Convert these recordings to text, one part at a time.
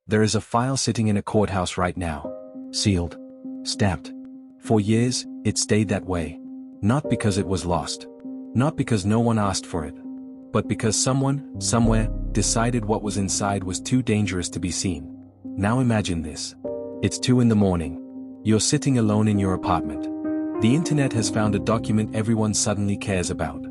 There is a file sitting in a courthouse right now. Sealed. Stamped. For years, it stayed that way. Not because it was lost. Not because no one asked for it. But because someone, somewhere, decided what was inside was too dangerous to be seen. Now imagine this. It's 2 in the morning. You're sitting alone in your apartment. The internet has found a document everyone suddenly cares about.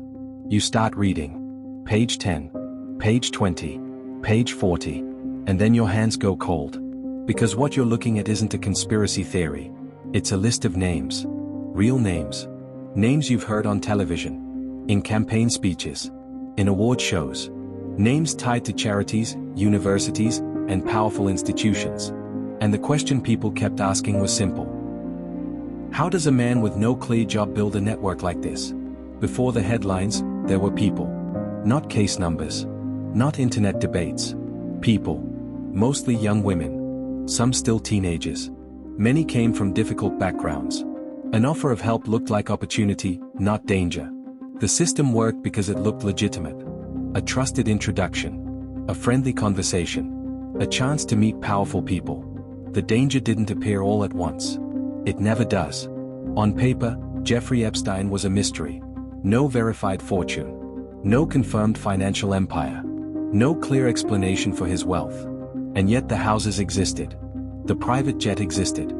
You start reading. Page 10. Page 20. Page 40. And then your hands go cold. Because what you're looking at isn't a conspiracy theory. It's a list of names. Real names. Names you've heard on television. In campaign speeches. In award shows. Names tied to charities, universities, and powerful institutions. And the question people kept asking was simple. How does a man with no clear job build a network like this? Before the headlines, there were people. Not case numbers. Not internet debates. People. Mostly young women. Some still teenagers. Many came from difficult backgrounds. An offer of help looked like opportunity, not danger. The system worked because it looked legitimate. A trusted introduction. A friendly conversation. A chance to meet powerful people. The danger didn't appear all at once. It never does. On paper, Jeffrey Epstein was a mystery. No verified fortune. No confirmed financial empire. No clear explanation for his wealth. And yet the houses existed. The private jet existed.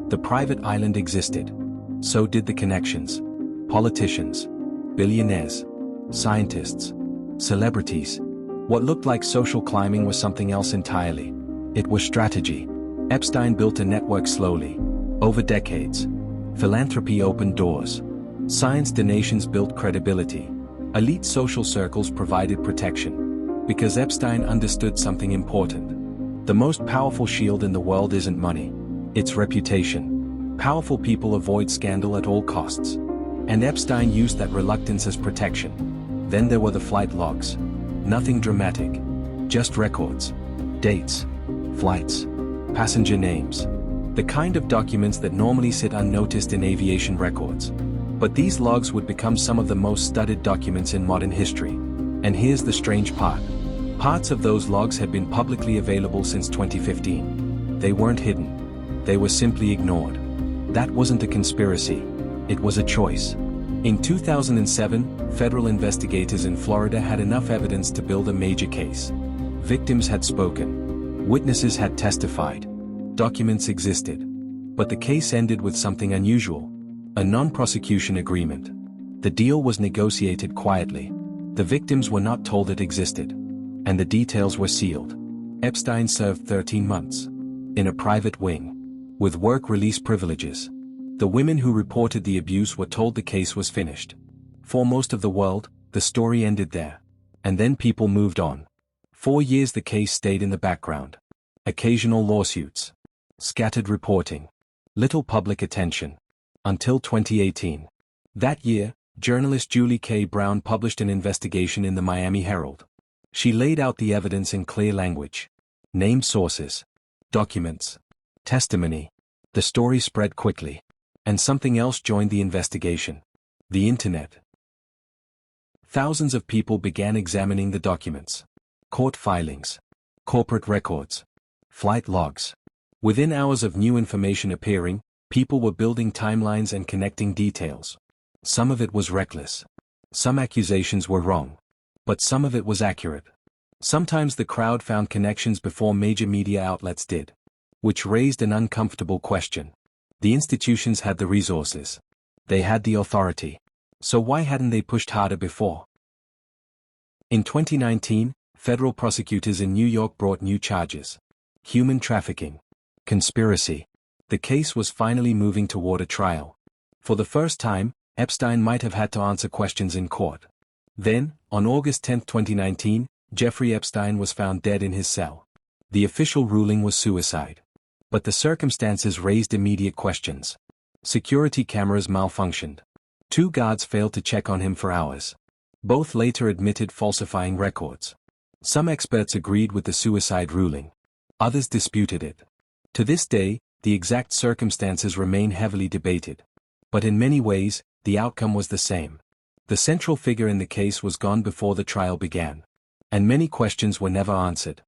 The private island existed. So did the connections. Politicians. Billionaires. Scientists. Celebrities. What looked like social climbing was something else entirely. It was strategy. Epstein built a network slowly. Over decades. Philanthropy opened doors. Science donations built credibility. Elite social circles provided protection. Because Epstein understood something important. The most powerful shield in the world isn't money. It's reputation. Powerful people avoid scandal at all costs. And Epstein used that reluctance as protection. Then there were the flight logs. Nothing dramatic. Just records. Dates. Flights. Passenger names. The kind of documents that normally sit unnoticed in aviation records. But these logs would become some of the most studied documents in modern history. And here's the strange part. Parts of those logs had been publicly available since 2015. They weren't hidden. They were simply ignored. That wasn't a conspiracy. It was a choice. In 2007, federal investigators in Florida had enough evidence to build a major case. Victims had spoken. Witnesses had testified. Documents existed. But the case ended with something unusual. A non-prosecution agreement. The deal was negotiated quietly. The victims were not told it existed. And the details were sealed. Epstein served 13 months. In a private wing. With work release privileges. The women who reported the abuse were told the case was finished. For most of the world, the story ended there. And then people moved on. 4 years the case stayed in the background. Occasional lawsuits. Scattered reporting. Little public attention. Until 2018. That year, journalist Julie K. Brown published an investigation in the Miami Herald. She laid out the evidence in clear language. Named sources. Documents. Testimony. The story spread quickly. And something else joined the investigation. The internet. Thousands of people began examining the documents. Court filings. Corporate records. Flight logs. Within hours of new information appearing, people were building timelines and connecting details. Some of it was reckless. Some accusations were wrong. But some of it was accurate. Sometimes the crowd found connections before major media outlets did. Which raised an uncomfortable question. The institutions had the resources. They had the authority. So why hadn't they pushed harder before? In 2019, federal prosecutors in New York brought new charges. Human trafficking. Conspiracy. The case was finally moving toward a trial. For the first time, Epstein might have had to answer questions in court. Then, on August 10, 2019, Jeffrey Epstein was found dead in his cell. The official ruling was suicide. But the circumstances raised immediate questions. Security cameras malfunctioned. 2 guards failed to check on him for hours. Both later admitted falsifying records. Some experts agreed with the suicide ruling. Others disputed it. To this day, the exact circumstances remain heavily debated. But in many ways, the outcome was the same. The central figure in the case was gone before the trial began. And many questions were never answered.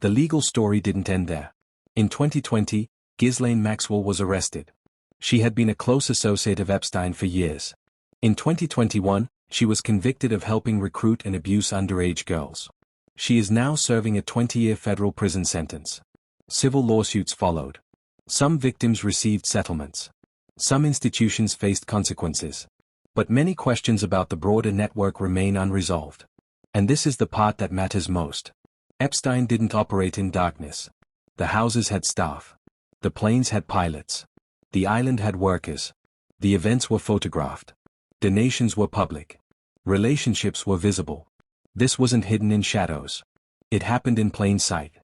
The legal story didn't end there. In 2020, Ghislaine Maxwell was arrested. She had been a close associate of Epstein for years. In 2021, she was convicted of helping recruit and abuse underage girls. She is now serving a 20-year federal prison sentence. Civil lawsuits followed. Some victims received settlements. Some institutions faced consequences. But many questions about the broader network remain unresolved. And this is the part that matters most. Epstein didn't operate in darkness. The houses had staff. The planes had pilots. The island had workers. The events were photographed. Donations were public. Relationships were visible. This wasn't hidden in shadows. It happened in plain sight.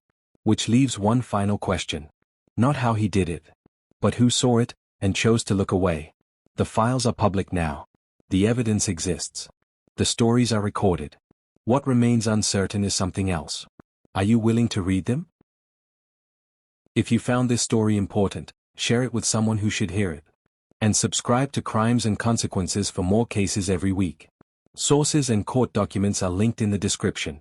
Which leaves one final question. Not how he did it, but who saw it, and chose to look away. The files are public now. The evidence exists. The stories are recorded. What remains uncertain is something else. Are you willing to read them? If you found this story important, share it with someone who should hear it. And subscribe to Crimes and Consequences for more cases every week. Sources and court documents are linked in the description.